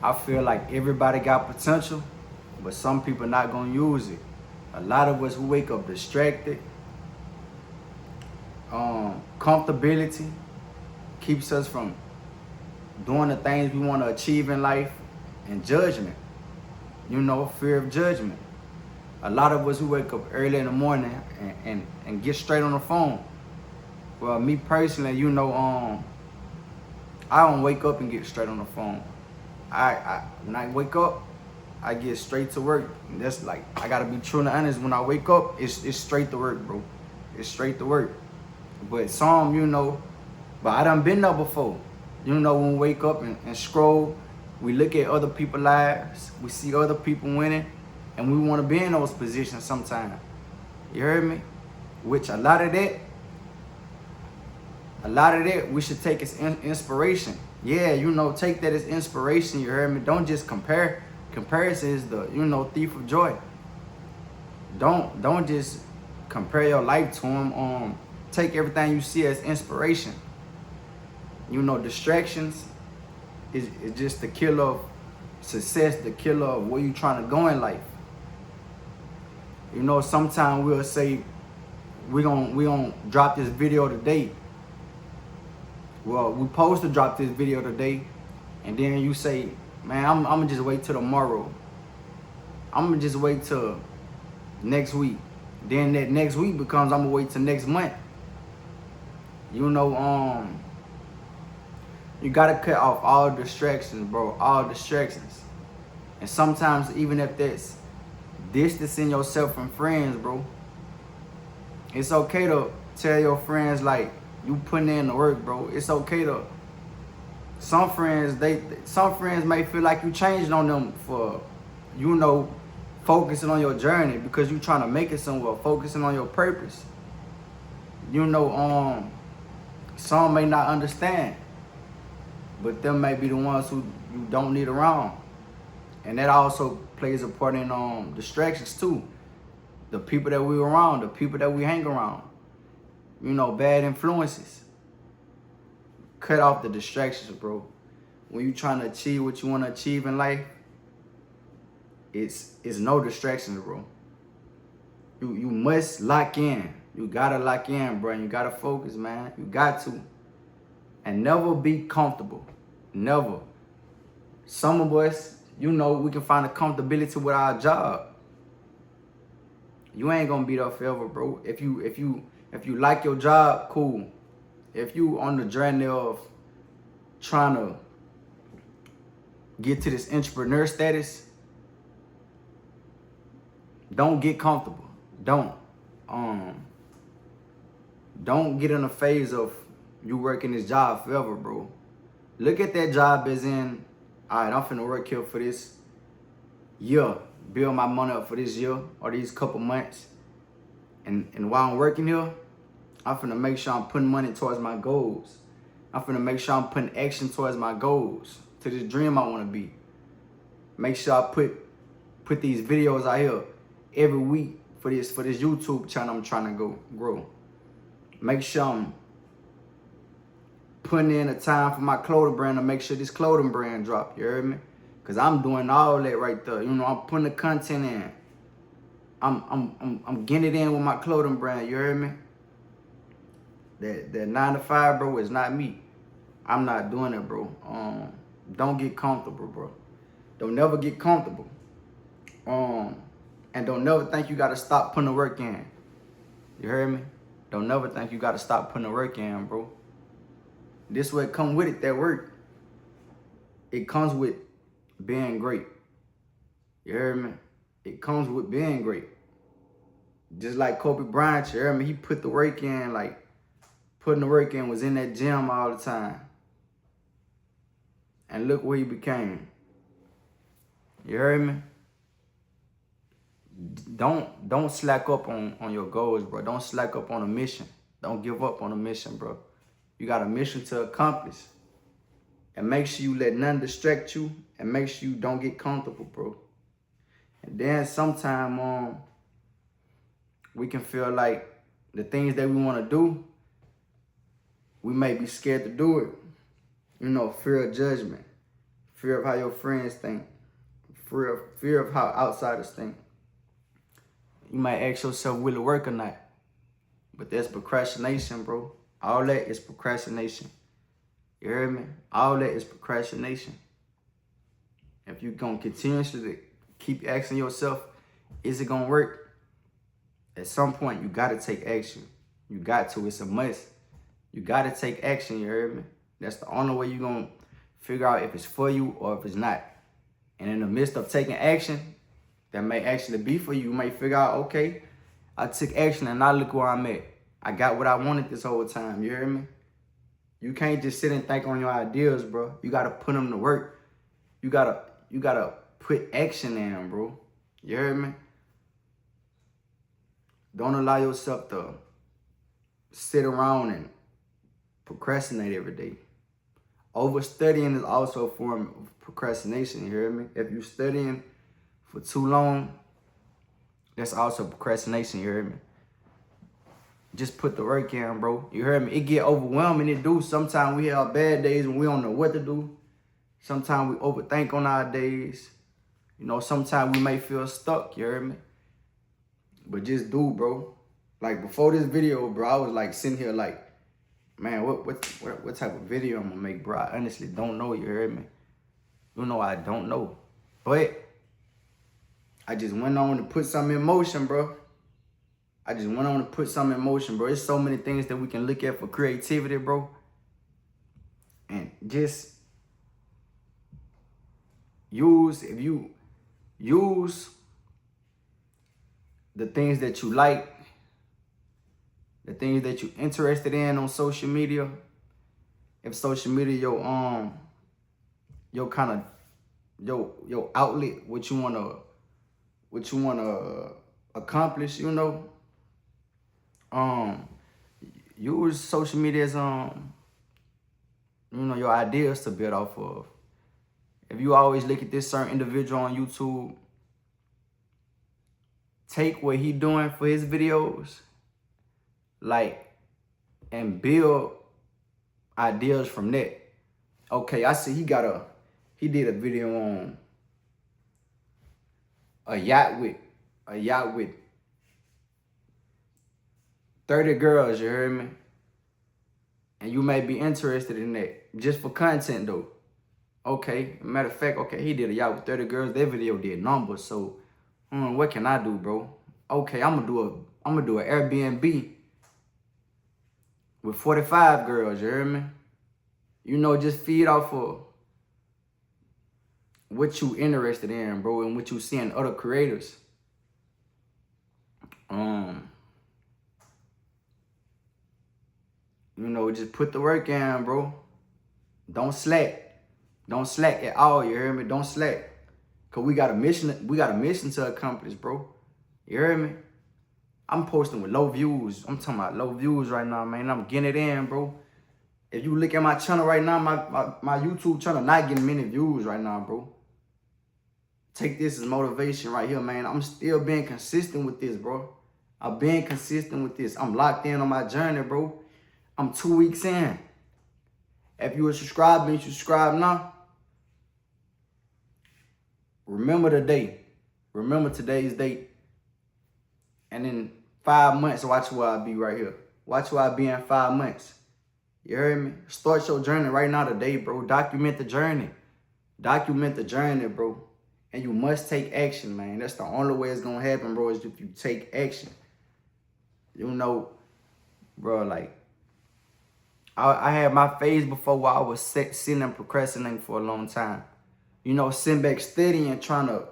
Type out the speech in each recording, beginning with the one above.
I feel like everybody got potential, but some people not gonna use it. A lot of us who wake up distracted, comfortability keeps us from doing the things we want to achieve in life, and judgment. Fear of judgment. A lot of us who wake up early in the morning and get straight on the phone. Well, me personally, I don't wake up and get straight on the phone. When I wake up, I get straight to work. And that's like, I gotta be true and honest. When I wake up, it's straight to work, bro. It's straight to work. But but I done been there before. When we wake up and scroll, we look at other people's lives, we see other people winning, and we want to be in those positions sometimes. You heard me? Which a lot of that, we should take as inspiration. Yeah, take that as inspiration. You heard me? Don't just compare. Comparison is the, thief of joy. Don't just compare your life to them. Take everything you see as inspiration. Distractions is just the killer of success, the killer of where you trying to go in life. Sometimes we'll say we gonna drop this video today. Well, we supposed to drop this video today, and then you say, man, I'm gonna just wait till tomorrow. I'm gonna just wait till next week. Then that next week becomes I'm gonna wait till next month. You gotta cut off all distractions, bro. All distractions. And sometimes even if that's distancing yourself from friends, bro, it's okay to tell your friends like you putting in the work, bro. It's okay to. Some friends may feel like you changed on them for, focusing on your journey because you trying to make it somewhere, focusing on your purpose. Some may not understand, but them may be the ones who you don't need around. And that also plays a part in distractions too. The people that we around, the people that we hang around. Bad influences. Cut off the distractions, bro. When you trying to achieve what you want to achieve in life, it's no distractions, bro. You must lock in. You gotta lock in, bro. And you gotta focus, man. You got to. And never be comfortable. Never. Some of us, we can find a comfortability with our job. You ain't gonna be there forever, bro. If you like your job, cool. If you on the journey of trying to get to this entrepreneur status, don't get comfortable. Don't get in a phase of you working this job forever, bro. Look at that job as in, all right, I'm finna work here for this year, build my money up for this year or these couple months. And while I'm working here, I'm finna make sure I'm putting money towards my goals. I'm finna make sure I'm putting action towards my goals, to this dream I wanna be. Make sure I put these videos out here every week for this YouTube channel I'm trying to grow. Make sure I'm putting in the time for my clothing brand to make sure this clothing brand drop. You heard me? Cause I'm doing all that right there. I'm putting the content in. I'm getting it in with my clothing brand. You heard me? That 9 to 5, bro, is not me. I'm not doing it, bro. Don't get comfortable, bro. Don't never get comfortable. And don't never think you gotta stop putting the work in. You heard me? Don't never think you gotta stop putting the work in, bro. This way it come with it, that work. It comes with being great. You heard me? It comes with being great. Just like Kobe Bryant, you heard me? He put the work in, like putting the work in, was in that gym all the time. And look where he became. You heard me? Don't slack up on your goals, bro. Don't slack up on a mission. Don't give up on a mission, bro. You got a mission to accomplish. And make sure you let none distract you. And make sure you don't get comfortable, bro. And then sometime we can feel like the things that we want to do, we may be scared to do it. Fear of judgment. fear of how your friends think, fear of how outsiders think. You might ask yourself, will it work or not? But that's procrastination, bro. All that is procrastination. You heard me? All that is procrastination. If you're going to continuously keep asking yourself, is it going to work? At some point, you got to take action. You got to. It's a must. You got to take action, you heard me? That's the only way you're going to figure out if it's for you or if it's not. And in the midst of taking action, that may actually be for you. You may figure out, okay, I took action and now look where I'm at. I got what I wanted this whole time, you hear me? You can't just sit and think on your ideas, bro. You got to put them to work. You gotta put action in, bro. You heard me? Don't allow yourself to sit around and procrastinate every day. Overstudying is also a form of procrastination, you hear me? If you're studying for too long, that's also procrastination, you hear me? Just put the work in, bro. You heard me? It get overwhelming, it do. Sometimes we have bad days and we don't know what to do. Sometimes we overthink on our days. You know, sometimes we may feel stuck, you heard me? But just do, bro. Like before this video, bro, I was like sitting here like, man, what type of video I'm gonna make, bro? I honestly don't know, you heard me? You know I don't know. But I just went on to put something in motion, bro. There's so many things that we can look at for creativity, bro. And just if you use the things that you like, the things that you're interested in on social media, if social media your kind of your outlet, what you wanna accomplish, you know. Use social media as your ideas to build off of. If you always look at this certain individual on YouTube, take what he doing for his videos, like, and build ideas from that. Okay, I see he did a video on a yacht with 30 girls, you heard me? And you may be interested in that, just for content though. Okay, matter of fact, okay, he did a yacht with 30 girls. That video did numbers, so what can I do, bro? Okay, I'm gonna do an Airbnb with 45 girls, you hear me? You know, just feed off of what you interested in, bro, and what you see in other creators. You know, just put the work in, bro. Don't slack. Don't slack at all, you hear me? Don't slack. Cause we got a mission to accomplish, bro. You hear me? I'm posting with low views. I'm talking about low views right now, man. I'm getting it in, bro. If you look at my channel right now, my YouTube channel not getting many views right now, bro. Take this as motivation right here, man. I'm still being consistent with this, bro. I've been consistent with this. I'm locked in on my journey, bro. I'm 2 weeks in. If you are subscribed, you subscribe now. Remember the day. Remember today's date. And in 5 months, watch where I'll be right here. Watch where I'll be in 5 months. You heard me? Start your journey right now today, bro. Document the journey. Document the journey, bro. And you must take action, man. That's the only way it's going to happen, bro, is if you take action. You know, bro, like, I had my phase before where I was sitting and procrastinating for a long time. You know, sitting back studying, trying to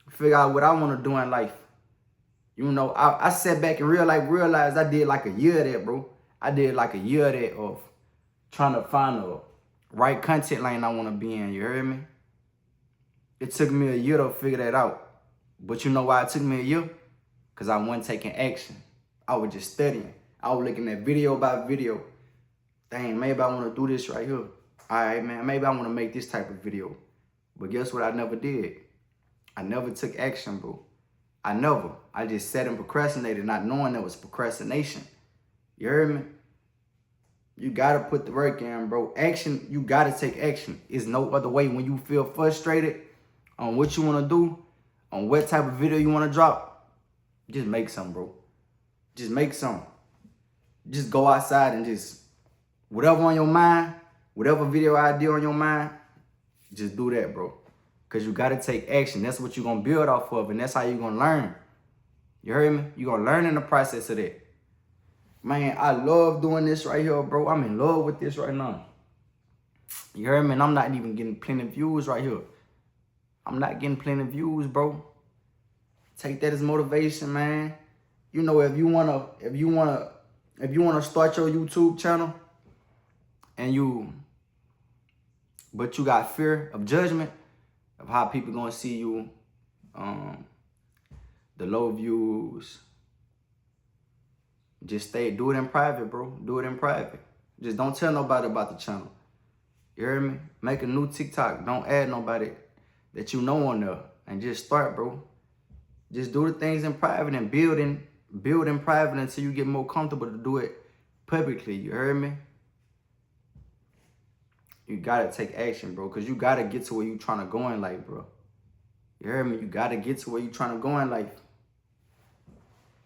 figure out what I want to do in life. You know, I sat back and realized I did like a year of that, bro. I did like a year of that of trying to find the right content lane I want to be in. You heard me? It took me a year to figure that out. But you know why it took me a year? Because I wasn't taking action. I was just studying. I was looking at video by video. Dang, maybe I want to do this right here. All right, man, maybe I want to make this type of video. But guess what I never did? I never took action, bro. I just sat and procrastinated, not knowing that was procrastination. You heard me? You gotta put the work in, bro. Action, you gotta take action. It's no other way. When you feel frustrated on what you wanna do, on what type of video you wanna drop, just make some, bro. Just make some. Just go outside and just, whatever on your mind, whatever video idea on your mind, just do that, bro. Because you got to take action. That's what you're going to build off of, and that's how you're going to learn. You heard me? You're going to learn in the process of that. Man, I love doing this right here, bro. I'm in love with this right now. You heard me? And I'm not even getting plenty of views right here. I'm not getting plenty of views, bro. Take that as motivation, man. You know, if you wanna start your YouTube channel but you got fear of judgment, of how people gonna see you, the low views, just do it in private, bro. Do it in private. Just don't tell nobody about the channel. You hear me? Make a new TikTok. Don't add nobody that you know on there, and just start, bro. Just do the things in private and build in private until you get more comfortable to do it publicly. You heard me? You gotta take action, bro, because you gotta get to where you trying to go in life, bro. You heard me? You gotta get to where you trying to go in life.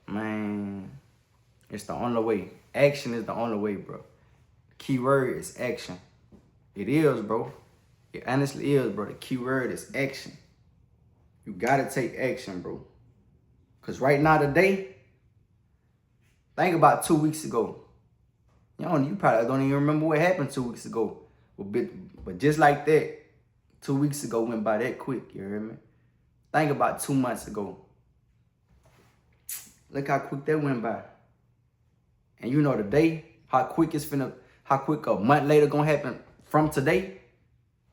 Man, it's the only way. Action is the only way, bro. The key word is action. It is, bro. It honestly is, bro. The key word is action. You gotta take action, bro. Because right now, today, think about 2 weeks ago. You probably don't even remember what happened 2 weeks ago. But just like that, 2 weeks ago went by that quick, you hear me? Think about 2 months ago. Look how quick that went by. And you know today, how quick a month later gonna happen from today?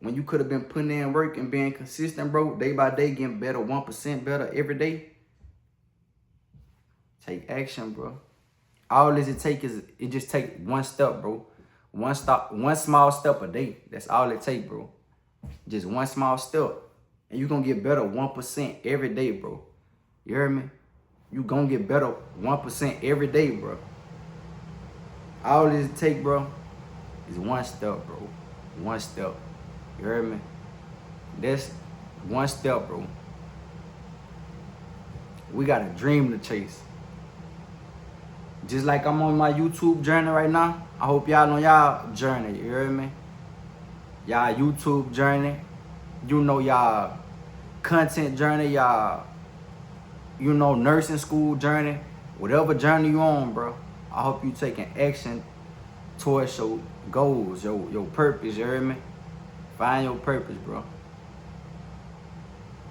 When you could have been putting in work and being consistent, bro, day by day, getting better, 1% better every day. Take action, bro. All it just take one step, bro. One small step a day. That's all it take, bro. Just one small step. And you're going to get better 1% every day, bro. You hear me? You're going to get better 1% every day, bro. All it take, bro, is one step, bro. One step. You heard me? That's one step, bro. We got a dream to chase. Just like I'm on my YouTube journey right now, I hope y'all on y'all journey, you hear me? Y'all YouTube journey, you know y'all content journey, y'all, nursing school journey, whatever journey you on, bro. I hope you taking action towards your goals, your purpose, you hear me? Find your purpose, bro.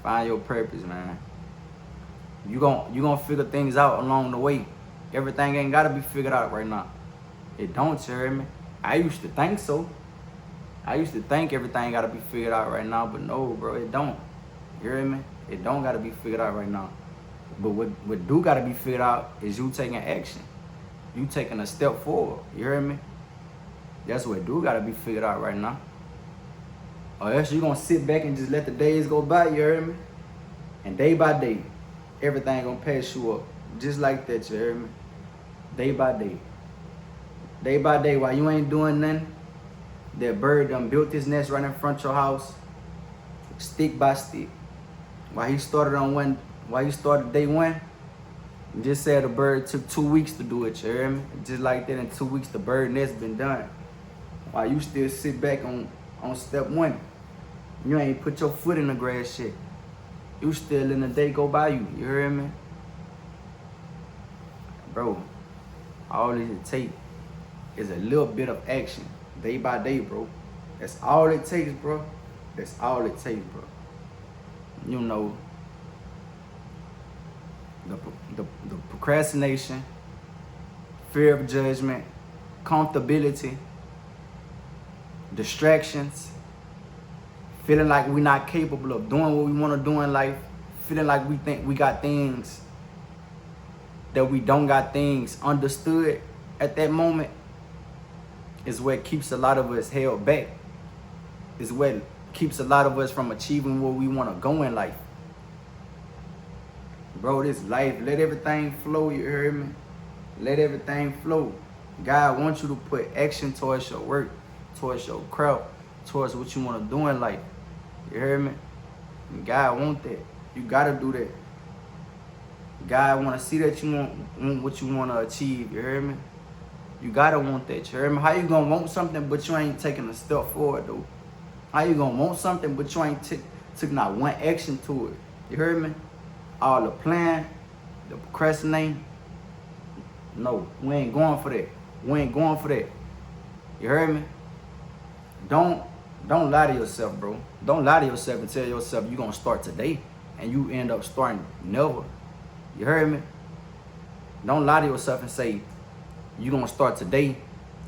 Find your purpose, man. You gonna figure things out along the way. Everything ain't gotta be figured out right now. It don't, you hear me? I used to think so. I used to think everything gotta be figured out right now, but no, bro, it don't. You hear me? It don't gotta be figured out right now. But what do gotta be figured out is you taking action. You taking a step forward. You hear me? That's what do gotta be figured out right now. Or else you gonna sit back and just let the days go by, you hear me? And day by day, everything gonna pass you up. Just like that, you hear me? Day by day. Day by day, while you ain't doing nothing, that bird done built his nest right in front of your house, stick by stick. While he started day one, just said the bird took 2 weeks to do it, you hear me? Just like that, in 2 weeks, the bird nest been done. While you still sit back on step one, you ain't put your foot in the grass shit. You still letting the day go by you hear me? Bro, all it takes is a little bit of action, day by day, bro. That's all it takes, bro. That's all it takes, bro. You know, the procrastination, fear of judgment, comfortability, distractions, feeling like we're not capable of doing what we want to do in life, feeling like we think we got things that we don't got things understood at that moment, is what keeps a lot of us held back. Is what keeps a lot of us from achieving where we want to go in life. Bro, this life, let everything flow, you heard me? Let everything flow. God wants you to put action towards your work, towards your craft, towards what you want to do in life. You hear me? And God want that. You gotta do that. God want to see that you want what you want to achieve. You hear me? You gotta want that. You hear me? How you gonna want something but you ain't taking a step forward though? How you gonna want something but you ain't took not one action to it? You heard me? All the plan, the procrastinating. No, we ain't going for that. We ain't going for that. You heard me? Don't lie to yourself, bro. Don't lie to yourself and tell yourself you gonna start today and you end up starting never. You heard me? Don't lie to yourself and say you gonna start today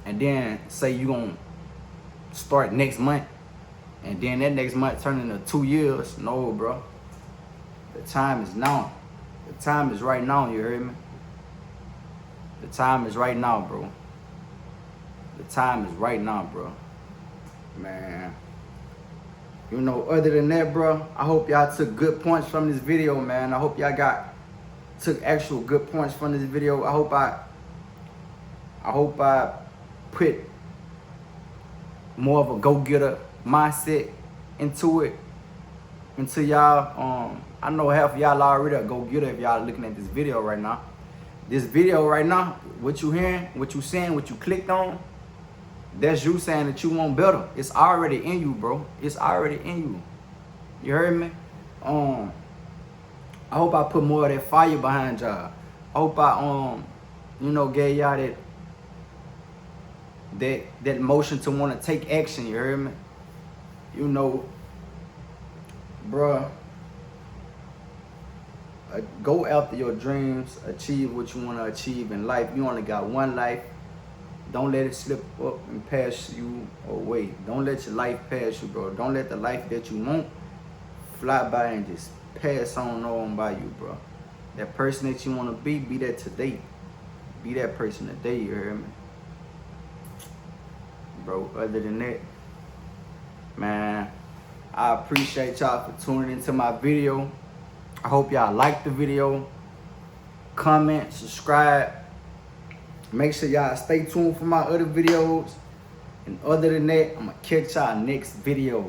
and then say you gonna start next month and then that next month turn into 2 years. No, bro. The time is now. The time is right now, you heard me? The time is right now, bro. The time is right now, bro. Man. You know, other than that, bro, I hope y'all took good points from this video, man. I hope y'all took actual good points from this video. I hope I put more of a go-getter mindset into y'all. I know half of y'all already a go-getter if y'all looking at this video right now. This video right now, what you hearing, what you saying, what you clicked on, that's you saying that you want better. It's already in you, bro. It's already in you. You heard me? I hope I put more of that fire behind y'all. I hope I gave y'all that motion to want to take action. You heard me? You know, bruh, go after your dreams, achieve what you want to achieve in life. You only got one life. Don't let it slip up and pass you away. Don't let your life pass you, bro. Don't let the life that you want fly by and just pass on by you, bro. That person that you want to be that today. Be that person today, you hear me? Bro, other than that, man, I appreciate y'all for tuning into my video. I hope y'all like the video. Comment, subscribe. Make sure y'all stay tuned for my other videos. And other than that, I'm going to catch y'all next video.